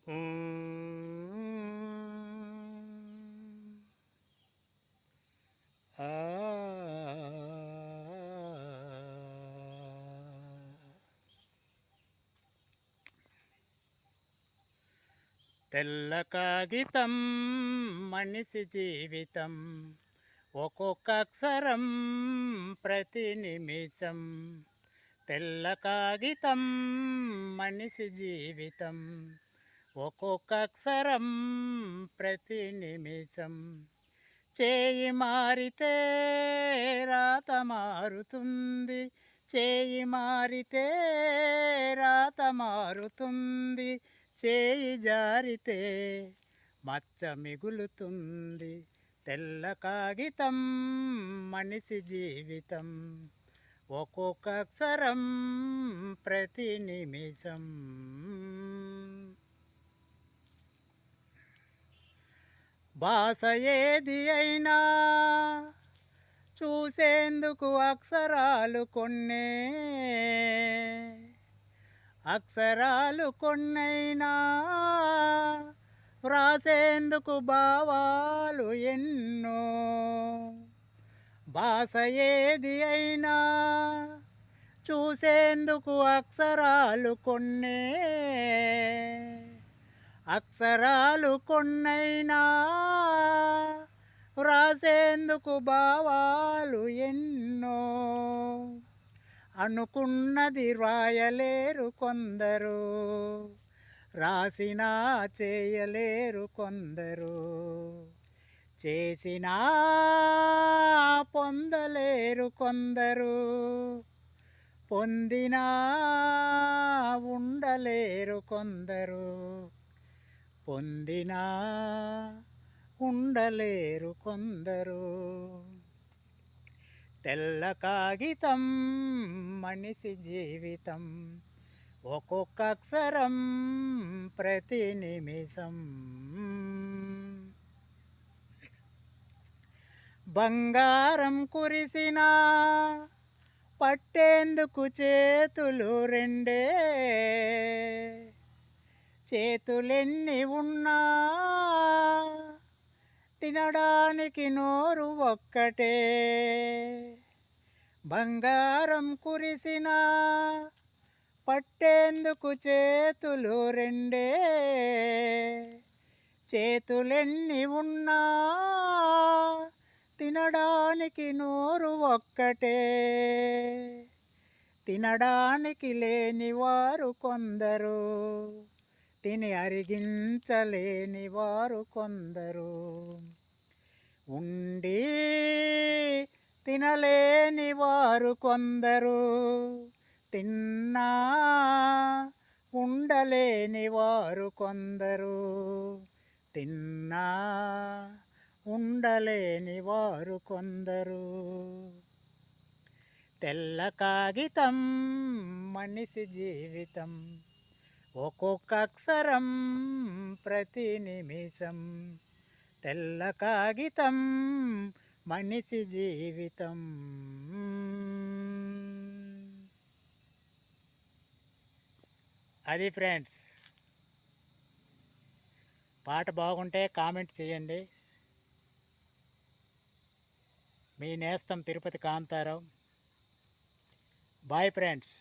ఆ తెల్ల కాగితం మనిషి జీవితం, ఒక్కొక్క అక్షరం ప్రతి నిమిషం. తెల్ల కాగితం మనిషి జీవితం, ఒక్కొక్క అక్షరం ప్రతి నిమిషం. చేయి మారితే రాత మారుతుంది, చేయి మారితే రాత మారుతుంది, చేయి జారితే మచ్చ మిగులుతుంది. తెల్ల కాగితం మనిషి జీవితం, ఒక్కొక్క అక్షరం ప్రతి నిమిషం. భాష ఏది అయినా చూసేందుకు అక్షరాలు కొన్నే, అక్షరాలు కొన్నైనా వ్రాసేందుకు భావాలు ఎన్నో. భాష ఏది అయినా చూసేందుకు అక్షరాలు కొన్నే, అక్షరాలు కొన్నైనా వ్రాసేందుకు భావాలు ఎన్నో. అనుకున్నది రాయలేరు కొందరు, రాసినా చేయలేరు కొందరు, చేసినా పొందలేరు కొందరు, పొందినా ఉండలేరు కొందరు, పొందినా ఉండలేరు కొందరు. తెల్ల కాగితం మనిషి జీవితం, ఒక్కొక్క అక్షరం ప్రతి నిమిషం. బంగారం కురిసినా పట్టేందుకు చేతులు రెండే, చేతులెన్ని ఉన్నా తినడానికి నోరు ఒక్కటే. బంగారం కురిసినా పట్టేందుకు చేతులు రెండే, చేతులెన్ని ఉన్నా తినడానికి నోరు ఒక్కటే. తినడానికి లేనివారు కొందరు, తిని అరిగించలేని వారు కొందరు, ఉండి తినలేని వారు కొందరు, తిన్నా ఉండలేని వారు కొందరు, తిన్నా ఉండలేని వారు కొందరు. తెల్ల కాగితం మనిషి జీవితం, ఒక్కొక్క అక్షరం ప్రతి నిమిషం. తెల్ల కాగితం మనిషి జీవితం. అది ఫ్రెండ్స్, పాట బాగుంటే కామెంట్ చేయండి. మీ నేస్తం తిరుపతి కాంతారావు. Bye friends.